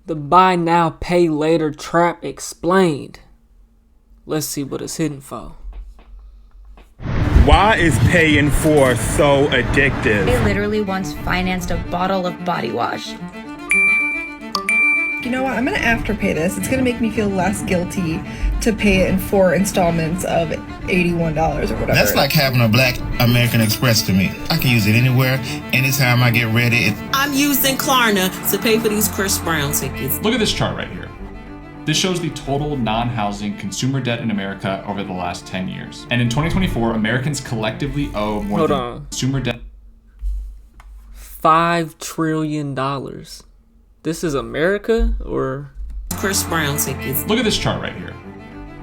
The buy now, pay later trap explained. Let's see what it's hitting for. Why is pay in 4 so addictive? I literally once financed a bottle of body wash. You know what? I'm gonna afterpay this. It's gonna make me feel less guilty to pay it in 4 installments of $81 or whatever. That's like having a black American Express to me. I can use it anywhere, anytime I get ready. I'm using Klarna to pay for these Chris Brown tickets. Look at this chart right here. This shows the total non-housing consumer debt in America over the last 10 years. And in 2024, Americans collectively owe more than consumer debt. $5 trillion. This is America or Chris Brown tickets. Look at this chart right here.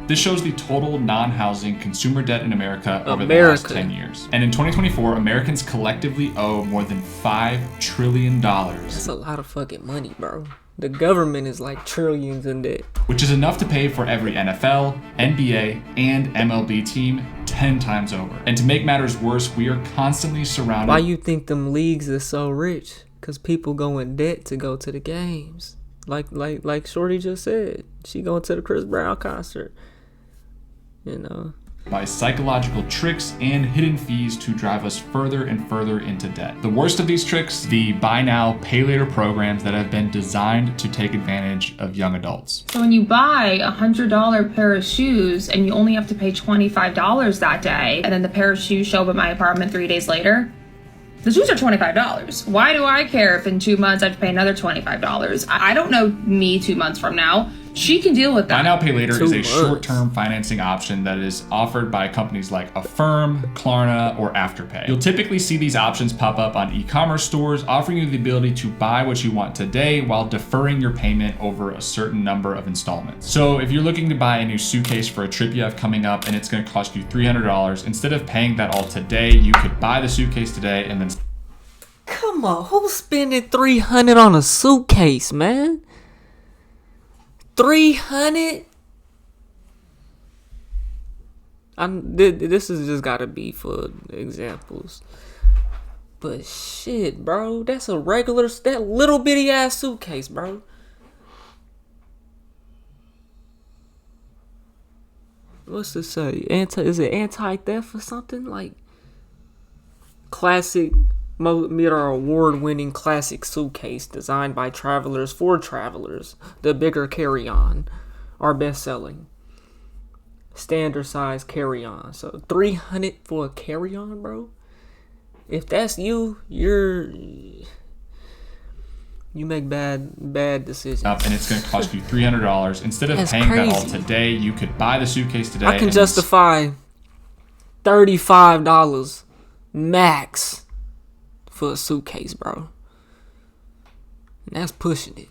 This shows the total non-housing consumer debt in America over the last 10 years. And in 2024, Americans collectively owe more than $5 trillion. That's a lot of fucking money, bro. The government is like trillions in debt. Which is enough to pay for every NFL, NBA, and MLB team 10 times over. And to make matters worse, we are constantly surrounded. Why you think them leagues are so rich? Because people go in debt to go to the games. Like Shorty just said. She going to the Chris Brown concert. You know. By psychological tricks and hidden fees to drive us further and further into debt. The worst of these tricks, the buy now, pay later programs that have been designed to take advantage of young adults. So when you buy a $100 pair of shoes and you only have to pay $25 that day, and then the pair of shoes show up at my apartment 3 days later, the shoes are $25. Why do I care if in 2 months I have to pay another $25? I don't know me 2 months from now. She can deal with that. Buy now, pay later is a short-term financing option that is offered by companies like Affirm, Klarna, or Afterpay. You'll typically see these options pop up on e-commerce stores, offering you the ability to buy what you want today while deferring your payment over a certain number of installments. So if you're looking to buy a new suitcase for a trip you have coming up and it's going to cost you $300, instead of paying that all today, you could buy the suitcase today and then... Come on, who's spending $300 on a suitcase, man? 300. This is just gotta be for examples, but shit, bro, that's a regular, that little bitty ass suitcase, bro. What's this say? Is it anti-theft or something? Like classic, meet our award-winning classic suitcase designed by travelers for travelers. The bigger carry-on, our best-selling standard size carry-on. So $300 for a carry-on, bro. If that's you, you make bad decisions. And it's going to cost you $300 instead of paying that all today. You could buy the suitcase today. I can justify $35 max for a suitcase, bro. And that's pushing it.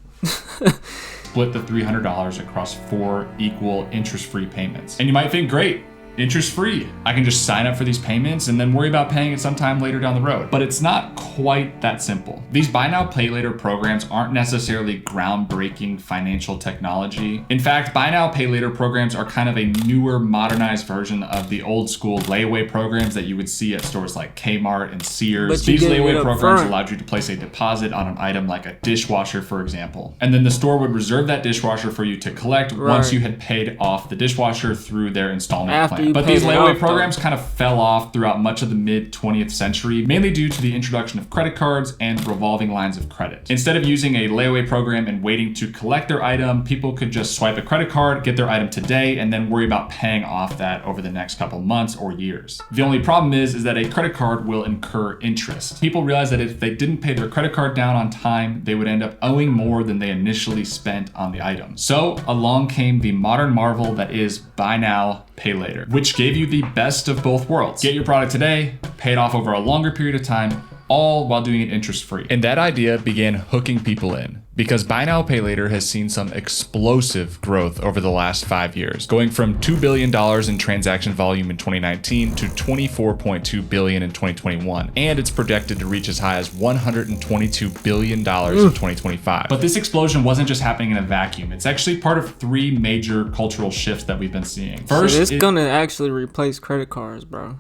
Split the $300 across 4 equal interest-free payments. And you might think, great, interest-free. I can just sign up for these payments and then worry about paying it sometime later down the road. But it's not quite that simple. These buy now, pay later programs aren't necessarily groundbreaking financial technology. In fact, buy now, pay later programs are kind of a newer, modernized version of the old school layaway programs that you would see at stores like Kmart and Sears. These layaway programs allowed you to place a deposit on an item like a dishwasher, for example. And then the store would reserve that dishwasher for you to collect once you had paid off the dishwasher through their installment plan. But these layaway programs kind of fell off throughout much of the mid-20th century, mainly due to the introduction of credit cards and revolving lines of credit. Instead of using a layaway program and waiting to collect their item, people could just swipe a credit card, get their item today, and then worry about paying off that over the next couple months or years. The only problem is that a credit card will incur interest. People realize that if they didn't pay their credit card down on time, they would end up owing more than they initially spent on the item. So along came the modern marvel that is buy now, pay later, which gave you the best of both worlds. Get your product today, pay it off over a longer period of time, all while doing it interest-free. And that idea began hooking people in, because buy now, pay later has seen some explosive growth over the last 5 years, going from $2 billion in transaction volume in 2019 to $24.2 billion in 2021, and it's projected to reach as high as $122 billion in 2025. But this explosion wasn't just happening in a vacuum. It's actually part of 3 major cultural shifts that we've been seeing. First, it's gonna actually replace credit cards, bro.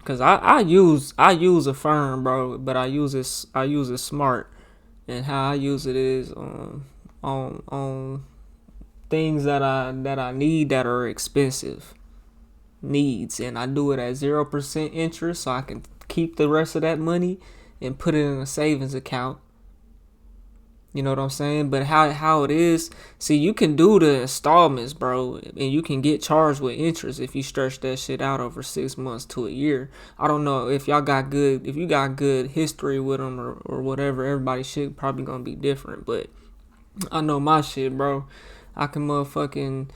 Cause I use Affirm, bro, but I use it smart. And how I use it is on things that I need that are expensive needs, and I do it at 0% interest, so I can keep the rest of that money and put it in a savings account. You know what I'm saying? But how it is, see, you can do the installments, bro, and you can get charged with interest if you stretch that shit out over 6 months to a year. I don't know if you got good history with them or whatever. Everybody's shit probably gonna be different, but I know my shit, bro. I can motherfucking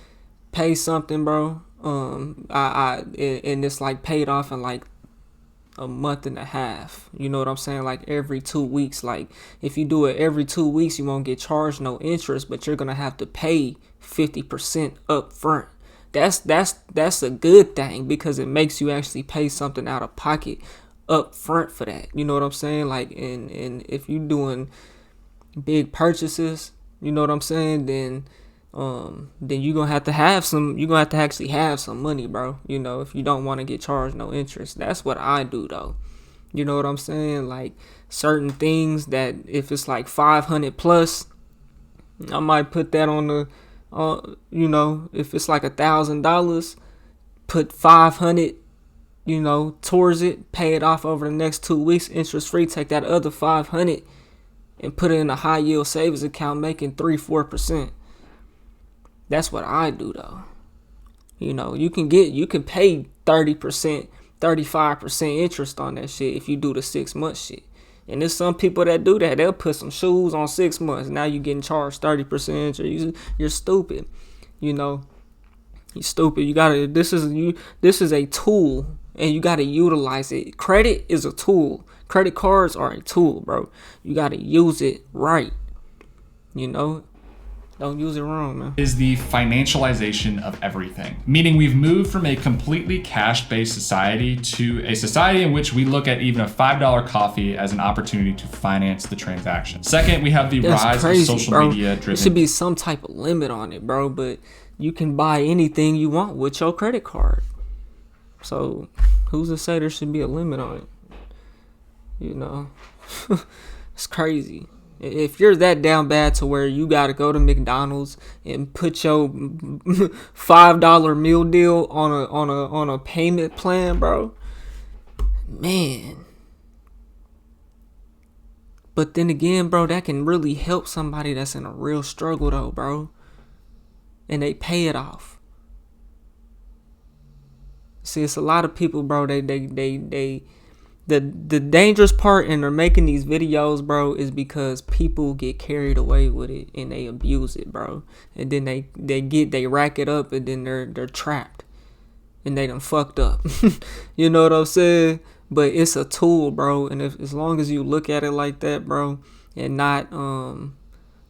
pay something, bro. And it's like paid off in like a month and a half. You know what I'm saying? Like every 2 weeks. Like if you do it every 2 weeks, you won't get charged no interest, but you're gonna have to pay 50% up front. That's a good thing, because it makes you actually pay something out of pocket up front for that. You know what I'm saying? Like and if you're doing big purchases, you know what I'm saying, then you're gonna have to actually have some money, bro. You know, if you don't want to get charged no interest. That's what I do though. You know what I'm saying? Like certain things that if it's like 500 plus, I might put that on the you know, if it's like $1,000, put 500, you know, towards it, pay it off over the next 2 weeks interest free, take that other 500 and put it in a high yield savings account making 3-4%. That's what I do though. You know, you can pay 30%, 35% interest on that shit if you do the 6 month shit. And there's some people that do that. They'll put some shoes on 6 months. Now you're getting charged 30% interest. You're stupid. You know, you're stupid. This is a tool, and you gotta utilize it. Credit is a tool. Credit cards are a tool, bro. You gotta use it right. You know, don't use it wrong, man. Is the financialization of everything. Meaning we've moved from a completely cash-based society to a society in which we look at even a $5 coffee as an opportunity to finance the transaction. Second, we have the rise of social media driven. There should be some type of limit on it, bro, but you can buy anything you want with your credit card. So who's to say there should be a limit on it? You know, it's crazy. If you're that down bad to where you gotta go to McDonald's and put your $5 meal deal on a payment plan, bro, man. But then again, bro, that can really help somebody that's in a real struggle though, bro, and they pay it off. See, it's a lot of people, bro. The dangerous part in they're making these videos, bro, is because people get carried away with it and they abuse it, bro. And then they rack it up, and then they're trapped and they done fucked up. You know what I'm saying? But it's a tool, bro. And as long as you look at it like that, bro, and not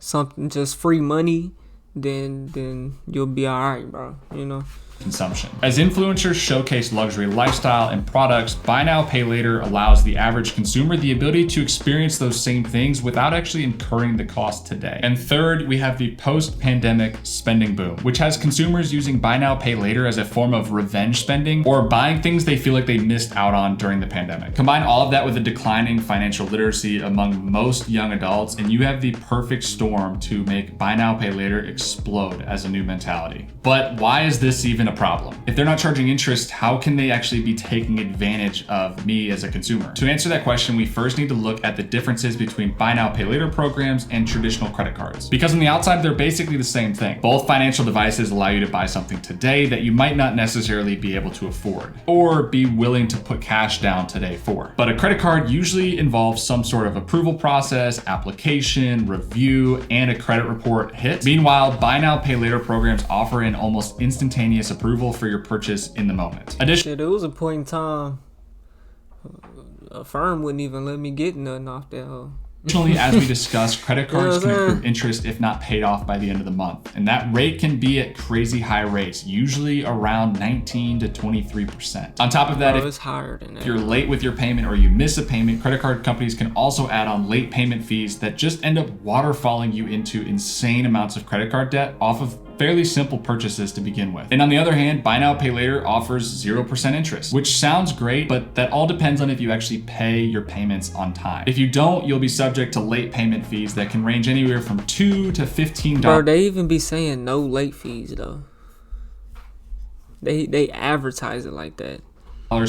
something just free money, then you'll be alright, bro. You know. Consumption. As influencers showcase luxury lifestyle and products, buy now, pay later allows the average consumer the ability to experience those same things without actually incurring the cost today. And third, we have the post-pandemic spending boom, which has consumers using buy now, pay later as a form of revenge spending or buying things they feel like they missed out on during the pandemic. Combine all of that with a declining financial literacy among most young adults, and you have the perfect storm to make buy now, pay later explode as a new mentality. But why is this even a problem? If they're not charging interest, how can they actually be taking advantage of me as a consumer? To answer that question, we first need to look at the differences between buy now, pay later programs and traditional credit cards. Because on the outside, they're basically the same thing. Both financial devices allow you to buy something today that you might not necessarily be able to afford or be willing to put cash down today for. But a credit card usually involves some sort of approval process, application, review, and a credit report hit. Meanwhile, buy now, pay later programs offer an almost instantaneous approval for your purchase in the moment. Additionally, there was a point in time a firm wouldn't even let me get nothing off that hoe. Additionally, as we discussed, credit cards can accrue interest if not paid off by the end of the month. And that rate can be at crazy high rates, usually around 19 to 23%. On top of that, it's higher than that. If you're late with your payment or you miss a payment, credit card companies can also add on late payment fees that just end up waterfalling you into insane amounts of credit card debt off of fairly simple purchases to begin with. And on the other hand, buy now, pay later offers 0% interest, which sounds great, but that all depends on if you actually pay your payments on time. If you don't, you'll be subject to late payment fees that can range anywhere from $2 to $15. Bro, they even be saying no late fees though. They advertise it like that.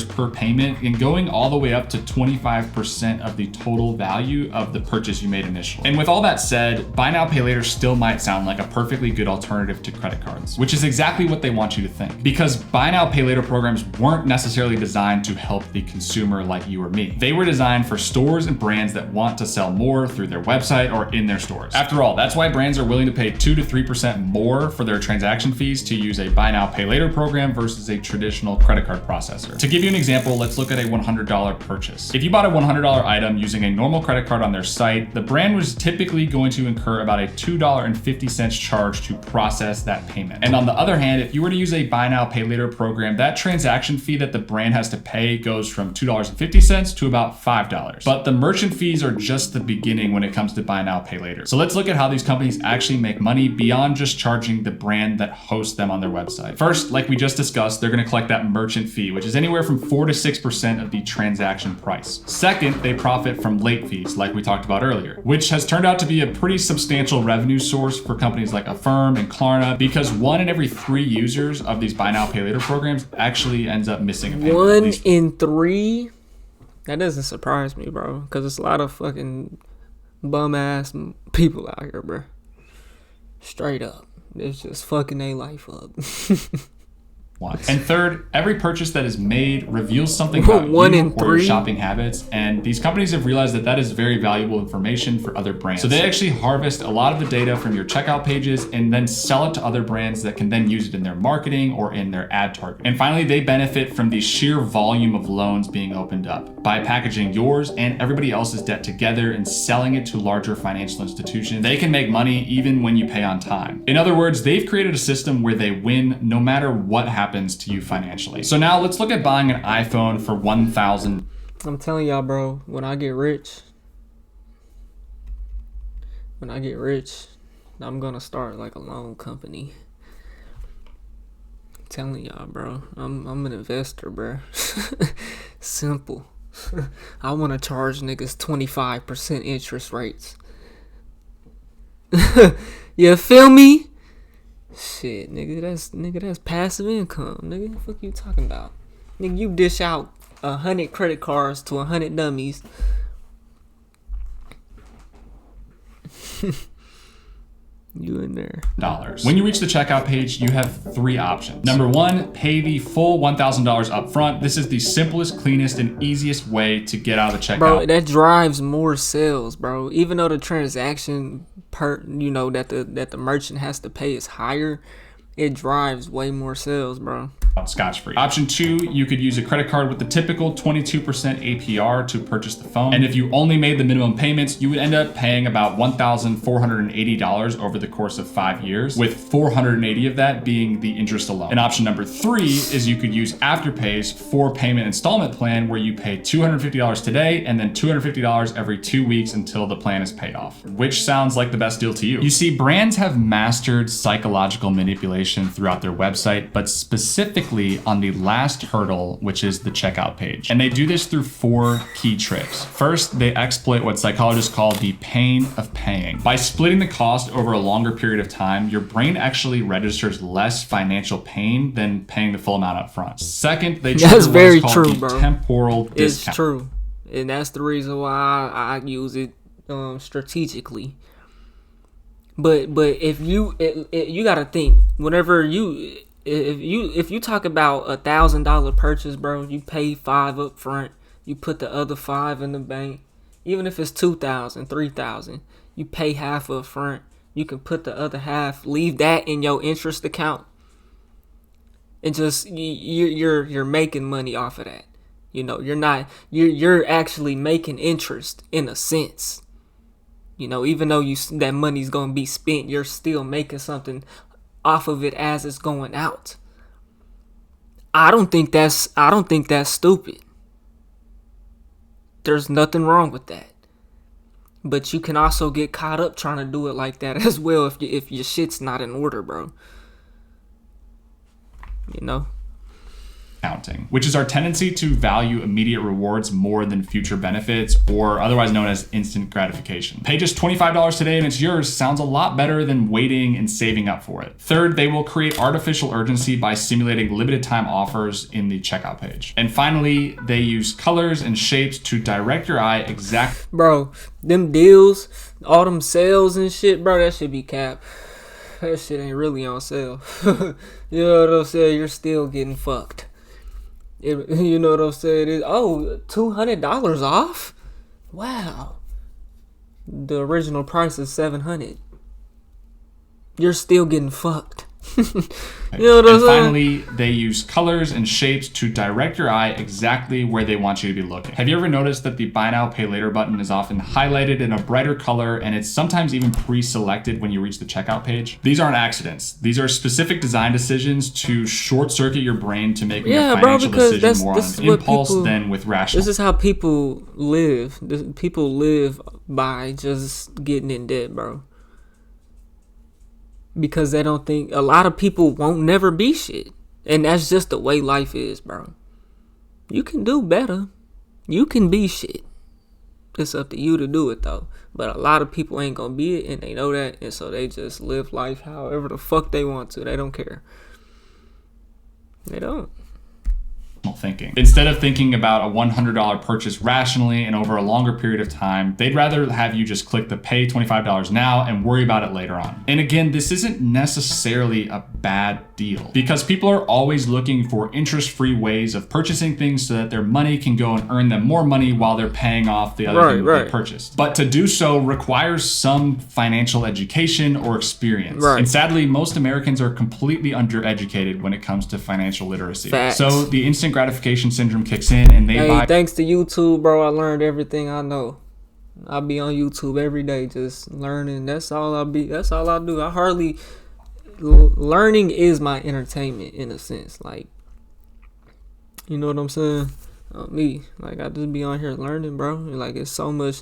Per payment and going all the way up to 25% of the total value of the purchase you made initially. And with all that said, buy now, pay later still might sound like a perfectly good alternative to credit cards, which is exactly what they want you to think. Because buy now, pay later programs weren't necessarily designed to help the consumer like you or me. They were designed for stores and brands that want to sell more through their website or in their stores. After all, that's why brands are willing to pay 2 to 3% more for their transaction fees to use a buy now, pay later program versus a traditional credit card processor. To give you an example, let's look at a $100 purchase. If you bought a $100 item using a normal credit card on their site, the brand was typically going to incur about a $2.50 charge to process that payment. And on the other hand, if you were to use a buy now, pay later program, that transaction fee that the brand has to pay goes from $2.50 to about $5. But the merchant fees are just the beginning when it comes to buy now, pay later. So let's look at how these companies actually make money beyond just charging the brand that hosts them on their website. First, like we just discussed, they're going to collect that merchant fee, which is anywhere from 4 to 6% of the transaction price. Second, they profit from late fees, like we talked about earlier, which has turned out to be a pretty substantial revenue source for companies like Affirm and Klarna, because 1 in every 3 users of these buy now, pay later programs actually ends up missing a payment. 1 in 3? That doesn't surprise me, bro, because there's a lot of fucking bum ass people out here, bro. Straight up. It's just fucking their life up. And third, every purchase that is made reveals something about you or your shopping habits, and these companies have realized that that is very valuable information for other brands. So they actually harvest a lot of the data from your checkout pages and then sell it to other brands that can then use it in their marketing or in their ad targeting. And finally, they benefit from the sheer volume of loans being opened up by packaging yours and everybody else's debt together and selling it to larger financial institutions. They can make money even when you pay on time. In other words, they've created a system where they win no matter what happens to you financially. So now let's look at buying an iPhone for $1,000. I'm telling y'all, bro, when I get rich, I'm gonna start like a loan company. I'm telling y'all, bro, I'm an investor, bro. Simple. I want to charge niggas 25% interest rates. You feel me? Shit, nigga, that's passive income, nigga. What the fuck you talking about? Nigga, you dish out 100 credit cards to 100 dummies. You in there. When you reach the checkout page, you have 3 options. Number 1, pay the full $1,000 up front. This is the simplest, cleanest, and easiest way to get out of the checkout. Bro, that drives more sales, bro. Even though the transaction that the merchant has to pay is higher, it drives way more sales, bro. Scotch-free. Option 2, you could use a credit card with the typical 22% APR to purchase the phone. And if you only made the minimum payments, you would end up paying about $1,480 over the course of 5 years, with $480 of that being the interest alone. And option number 3 is you could use Afterpay's 4-payment installment plan, where you pay $250 today and then $250 every 2 weeks until the plan is paid off. Which sounds like the best deal to you? You see, brands have mastered psychological manipulation throughout their website, but specifically on the last hurdle, which is the checkout page. And they do this through 4 key tricks. First, they exploit what psychologists call the pain of paying. By splitting the cost over a longer period of time, your brain actually registers less financial pain than paying the full amount up front. Second, they trigger That's very what is called true, the bro. temporal discount. It's true. And that's the reason why I use it strategically. But if you gotta think, if you talk about $1,000 purchase, bro, you pay $5 up front, you put the other $5 in the bank. Even if it's $2,000, $3,000, you pay half up front. You can put the other half, leave that in your interest account, and just you're making money off of that. You know, you're actually making interest in a sense. You know, even though that money's gonna be spent, you're still making something off of it as it's going out. I don't think that's stupid. There's nothing wrong with that. But you can also get caught up trying to do it like that as well if your shit's not in order, bro. You know? Counting, which is our tendency to value immediate rewards more than future benefits, or otherwise known as instant gratification. Pay just $25 today and it's yours sounds a lot better than waiting and saving up for it. Third, they will create artificial urgency by simulating limited time offers in the checkout page. And finally, they use colors and shapes to direct your eye exactly. Bro, them deals, all them sales and shit, bro, that should be cap. That shit ain't really on sale. You know what I'm saying? You're still getting fucked. You know what I'm saying? $200 off? Wow. The original price is $700. You're still getting fucked. You know what I'm saying? Finally, they use colors and shapes to direct your eye exactly where they want you to be looking. Have you ever noticed that the buy now, pay later button is often highlighted in a brighter color, and it's sometimes even pre-selected when you reach the checkout page? These aren't accidents. These are specific design decisions to short circuit your brain to make a financial decision more on an impulse than with rational. This is how people live. People live by just getting in debt, bro. Because they don't think, a lot of people won't never be shit. And that's just the way life is, bro. You can do better. You can be shit. It's up to you to do it, though. But a lot of people ain't gonna be it, and they know that. And so they just live life however the fuck they want to. They don't care. They don't. Thinking. Instead of thinking about a $100 purchase rationally and over a longer period of time, they'd rather have you just click the pay $25 now and worry about it later on. And again, this isn't necessarily a bad deal because people are always looking for interest-free ways of purchasing things so that their money can go and earn them more money while they're paying off the other thing that they purchased. But to do so requires some financial education or experience. Right. And sadly, most Americans are completely undereducated when it comes to financial literacy. Facts. So the instant gratification syndrome kicks in and they buy. Thanks to YouTube, bro, I learned everything I know. I be on YouTube every day just learning. That's all I do. Learning is my entertainment in a sense. Like, you know what I'm saying? Me, like, I just be on here learning, bro. Like, it's so much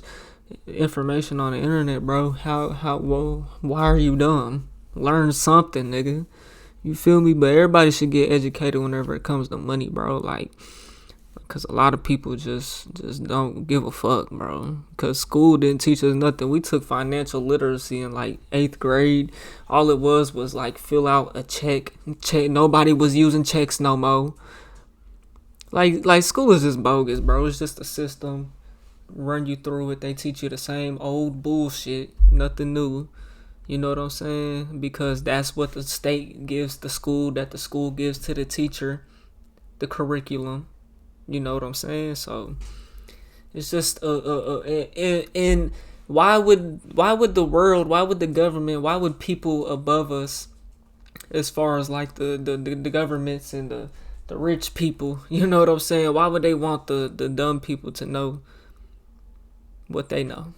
information on the internet, bro. Why are you dumb? Learn something, nigga. You feel me? But everybody should get educated whenever it comes to money, bro. Like, because a lot of people just don't give a fuck, bro. Because school didn't teach us nothing. We took financial literacy in like 8th grade. All it was like fill out a check. Nobody was using checks no more. Like school is just bogus, bro. It's just a system. Run you through it. They teach you the same old bullshit. Nothing new. You know what I'm saying? Because that's what the state gives the school, that the school gives to the teacher, the curriculum. You know what I'm saying? So it's just and why would the world, why would the government, why would people above us, as far as like the governments and the rich people, you know what I'm saying? Why would they want the dumb people to know what they know?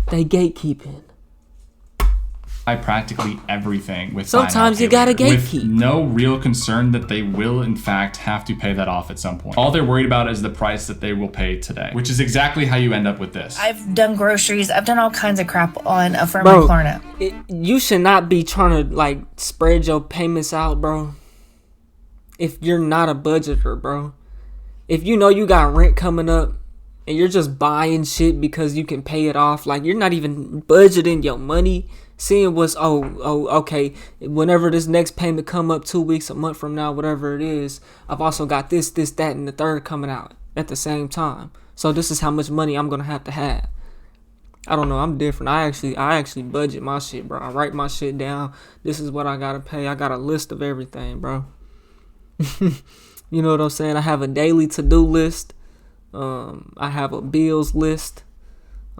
They gatekeeping. Practically everything with sometimes you gotta gatekeep with no real concern that they will in fact have to pay that off at some point. All they're worried about is the price that they will pay today, which is exactly how you end up with this. I've done groceries. I've done all kinds of crap on Affirm and Klarna. You should not be trying to like spread your payments out, bro. If you're not a budgeter, bro. If you know you got rent coming up and you're just buying shit because you can pay it off, like you're not even budgeting your money. Seeing what's okay, whenever this next payment come up 2 weeks, a month from now, whatever it is, I've also got this, that, and the third coming out at the same time. So this is how much money I'm gonna have to have. I don't know, I'm different. I actually budget my shit, bro. I write my shit down. This is what I gotta pay. I got a list of everything, bro. You know what I'm saying? I have a daily to-do list. I have a bills list.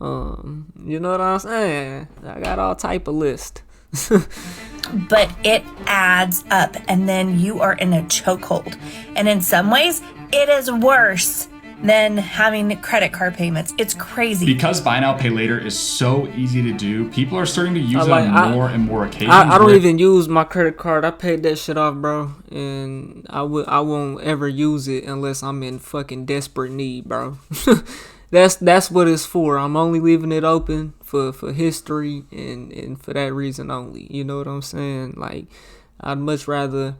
You know what I'm saying? I got all type of list. But it adds up, and then you are in a chokehold. And in some ways, it is worse than having credit card payments. It's crazy. Because buy now, pay later is so easy to do, people are starting to use it on more and more occasions. I don't even use my credit card. I paid that shit off, bro. And I won't ever use it unless I'm in fucking desperate need, bro. that's what it's for. I'm only leaving it open for history and for that reason only. You know what I'm saying? Like, I'd much rather,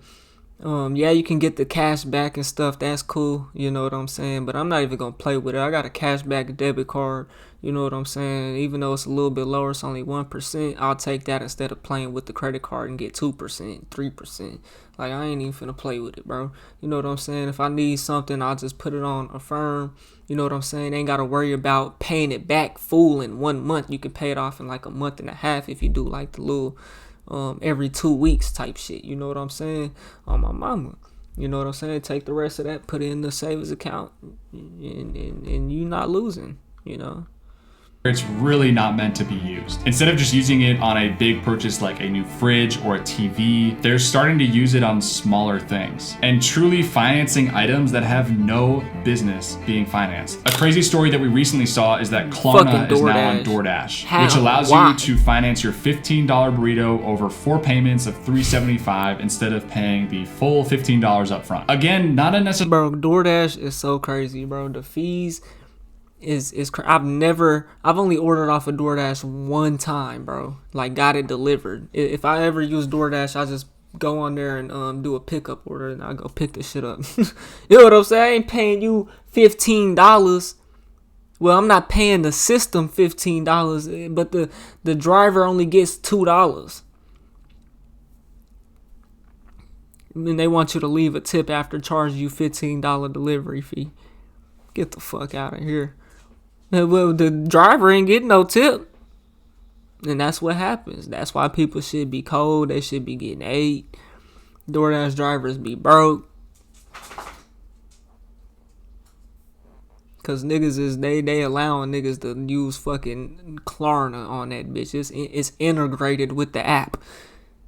yeah, you can get the cash back and stuff. That's cool. You know what I'm saying? But I'm not even going to play with it. I got a cash back debit card. You know what I'm saying? Even though it's a little bit lower, it's only 1%. I'll take that instead of playing with the credit card and get 2%, 3%. Like, I ain't even finna play with it, bro. You know what I'm saying? If I need something, I'll just put it on Affirm. You know what I'm saying? Ain't got to worry about paying it back full in 1 month. You can pay it off in like a month and a half if you do like the little every 2 weeks type shit. You know what I'm saying? On my mama. You know what I'm saying? Take the rest of that, put it in the savings account, and you not losing, you know? It's really not meant to be used. Instead of just using it on a big purchase like a new fridge or a TV, they're starting to use it on smaller things and truly financing items that have no business being financed. A crazy story that we recently saw is that Klarna is now on DoorDash, which allows you to finance your $15 burrito over 4 payments of $3.75 instead of paying the full $15 up front. Again, not a necessary. Bro, DoorDash is so crazy, bro. The fees I've only ordered off of DoorDash one time, bro. Like, got it delivered. If I ever use DoorDash, I just go on there and do a pickup order, and I go pick the shit up. You know what I'm saying? I ain't paying you $15. Well, I'm not paying the system $15, but the driver only gets $2. And they want you to leave a tip after charging you $15 delivery fee. Get the fuck out of here. Well, the driver ain't getting no tip. And that's what happens. That's why people should be cold. They should be getting ate. DoorDash drivers be broke. Cause niggas they allowing niggas to use fucking Klarna on that bitch. It's integrated with the app.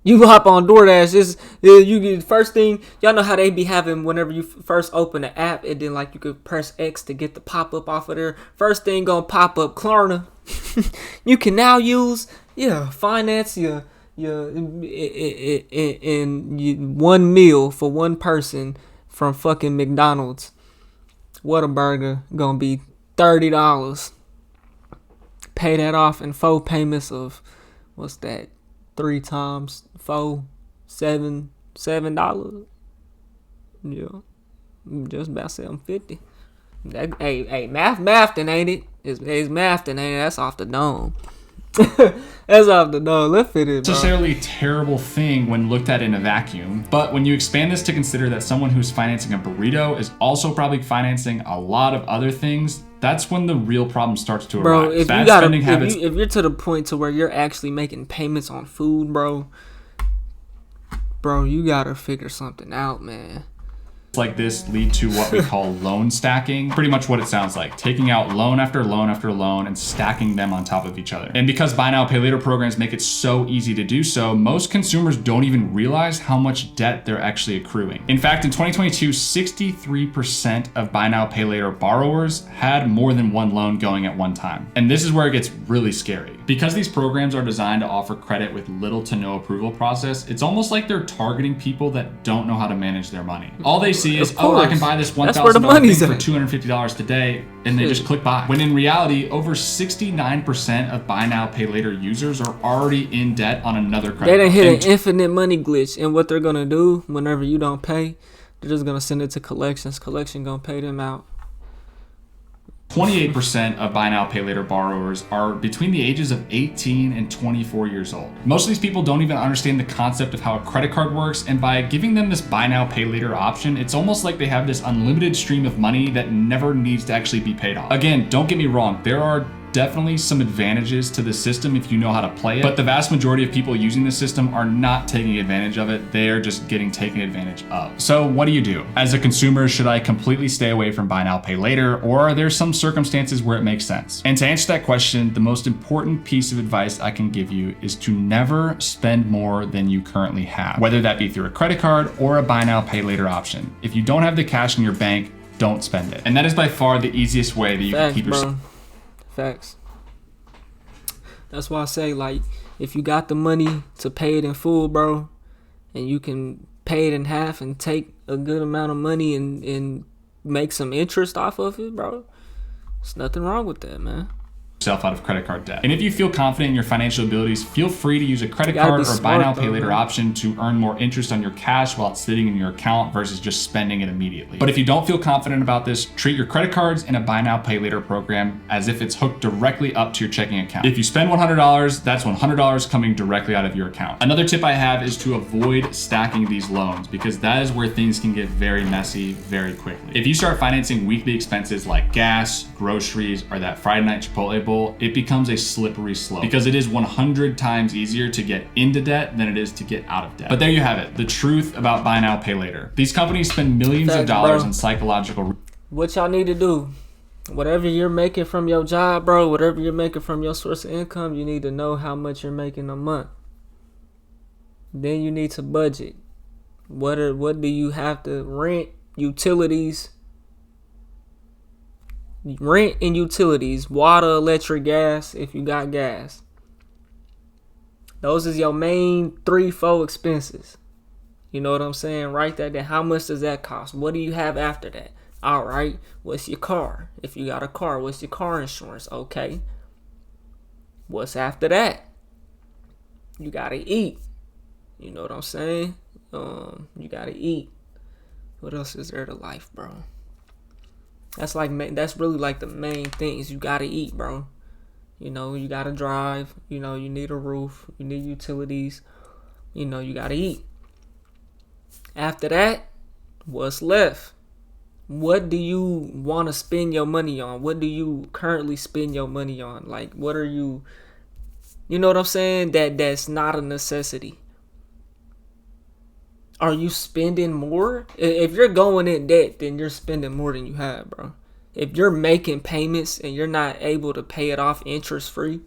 You hop on DoorDash, you get first thing, y'all know how they be having whenever you first open the app, and then like you could press X to get the pop up off of there. First thing gonna pop up Klarna. You can now use finance your in 1 meal for one person from fucking McDonald's. Whataburger gonna be $30. Pay that off in 4 payments of what's that? 3 times 4, $7. Yeah, just about $7.50. That hey, math, then ain't it? It's math, then ain't it? That's off the dome. That's off the dome. Let's fit it, bro. Necessarily terrible thing when looked at in a vacuum, but when you expand this to consider that someone who's financing a burrito is also probably financing a lot of other things, that's when the real problem starts to arise. Bro, if you're to the point to where you're actually making payments on food, bro, you gotta figure something out, man. Like this lead to what we call loan stacking. Pretty much what it sounds like. Taking out loan after loan after loan and stacking them on top of each other. And because buy now, pay later programs make it so easy to do so, most consumers don't even realize how much debt they're actually accruing. In fact, in 2022, 63% of buy now, pay later borrowers had more than one loan going at one time. And this is where it gets really scary. Because these programs are designed to offer credit with little to no approval process, it's almost like they're targeting people that don't know how to manage their money. All they see is, I can buy this $1,000 thing for $250 today, and they just click buy. When in reality, over 69% of buy now, pay later users are already in debt on another credit. They done hit an infinite money glitch, and what they're gonna do whenever you don't pay, they're just gonna send it to collections. Collection gonna pay them out. 28% of buy now, pay later borrowers are between the ages of 18 and 24 years old. Most of these people don't even understand the concept of how a credit card works, and by giving them this buy now, pay later option, it's almost like they have this unlimited stream of money that never needs to actually be paid off. Again, don't get me wrong, there are definitely some advantages to the system if you know how to play it, but the vast majority of people using the system are not taking advantage of it. They are just getting taken advantage of. So what do you do? As a consumer, should I completely stay away from buy now, pay later, or are there some circumstances where it makes sense? And to answer that question, the most important piece of advice I can give you is to never spend more than you currently have, whether that be through a credit card or a buy now, pay later option. If you don't have the cash in your bank, don't spend it. And that is by far the easiest way that you can keep yourself. Facts. That's why I say, like, if you got the money to pay it in full, bro, and you can pay it in half and take a good amount of money and make some interest off of it, bro, There's nothing wrong with that, man. Yourself out of credit card debt. And if you feel confident in your financial abilities, feel free to use a credit gotta card be or smart, buy now, pay though, later man. option to earn more interest on your cash while it's sitting in your account versus just spending it immediately. But if you don't feel confident about this, treat your credit cards in a buy now, pay later program as if it's hooked directly up to your checking account. If you spend $100, that's $100 coming directly out of your account. Another tip I have is to avoid stacking these loans because that is where things can get very messy very quickly. If you start financing weekly expenses like gas, groceries, or that Friday night Chipotle bowl, it becomes a slippery slope because it is 100 times easier to get into debt than it is to get out of debt. But there you have it, the truth about buy now, pay later. These companies spend millions of Facts, dollars bro. in psychological. What y'all need to do, whatever you're making from your job, bro, whatever you're making from your source of income, you need to know how much you're making a month. Then you need to budget. What do you have to rent, utilities, and utilities, water, electric, gas, if you got gas. Those is your main 3-4 expenses. You know what I'm saying? Write that down. How much does that cost? What do you have after that? All right. What's your car? If you got a car, what's your car insurance? Okay. What's after that? You gotta eat. You know what I'm saying? You gotta eat. What else is there to life, bro? That's really like the main things. You gotta eat, bro. You know, you gotta drive. You know, you need a roof. You need utilities. You know, you gotta eat. After that, what's left? What do you want to spend your money on? What do you currently spend your money on? Like, what are you know what I'm saying? That's not a necessity. Are you spending more? If you're going in debt, then you're spending more than you have, bro. If you're making payments and you're not able to pay it off interest free,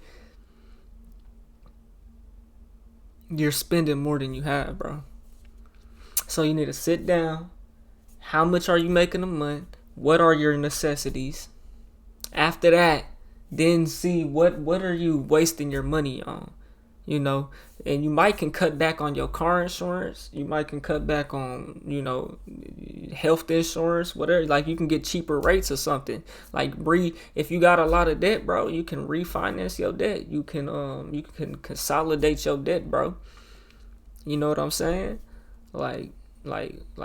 you're spending more than you have, bro. So you need to sit down. How much are you making a month? What are your necessities? After that, then see what are you wasting your money on? You know, and you might can cut back on your car insurance. You might can cut back on, you know, health insurance, whatever. Like, you can get cheaper rates or something. Like, if you got a lot of debt, bro, you can refinance your debt. You can consolidate your debt, bro. You know what I'm saying? Like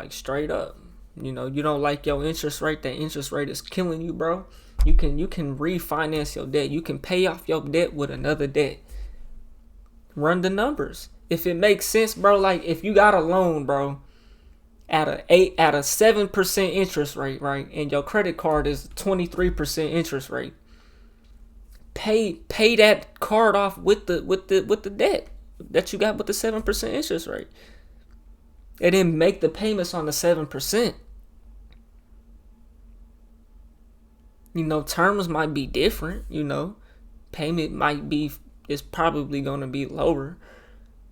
straight up. You know, you don't like your interest rate. That interest rate is killing you, bro. You can refinance your debt. You can pay off your debt with another debt. Run the numbers. If it makes sense, bro, like if you got a loan, bro, at a 7% interest rate, right, and your credit card is 23% interest rate, pay that card off with the debt that you got with the 7% interest rate. And then make the payments on the 7%. You know, terms might be different, you know. Payment is probably going to be lower.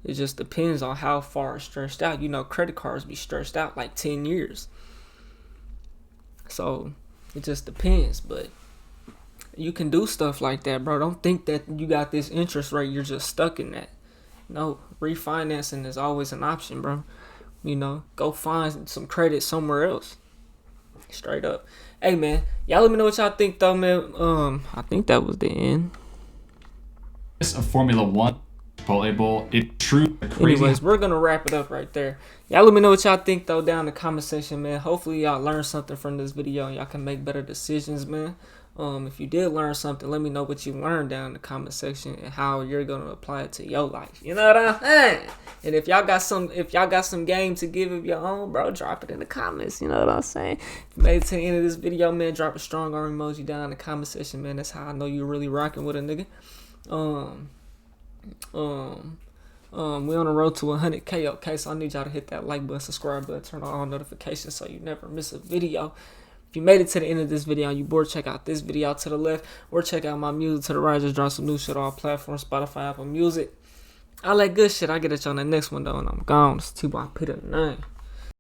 It just depends on how far it's stretched out. You know, credit cards be stretched out like 10 years. So, it just depends. But you can do stuff like that, bro. Don't think that you got this interest rate, you're just stuck in that. No, refinancing is always an option, bro. You know, go find some credit somewhere else. Straight up. Hey, man, y'all let me know what y'all think, though, man. I think that was the end. Of Formula One Chipotle Bowl, it's true. Crazy. Anyways, we're gonna wrap it up right there. Y'all let me know what y'all think, though, down in the comment section, man. Hopefully y'all learned something from this video and y'all can make better decisions, man. If you did learn something, let me know what you learned down in the comment section and how you're gonna apply it to your life. You know what I'm saying? And if y'all got some game to give of your own, bro, drop it in the comments. You know what I'm saying? If you made it to the end of this video, man, drop a strong arm emoji down in the comment section, man. That's how I know you're really rocking with a nigga. We on the road to 100K, okay? So I need y'all to hit that like button, subscribe button, turn on all notifications so you never miss a video. If you made it to the end of this video and you bored, check out this video to the left or check out my music to the right. Just drop some new shit on all platforms, Spotify, Apple Music. All that good shit. I'll get at you on the next one, though, and I'm gone. It's TYP the 9.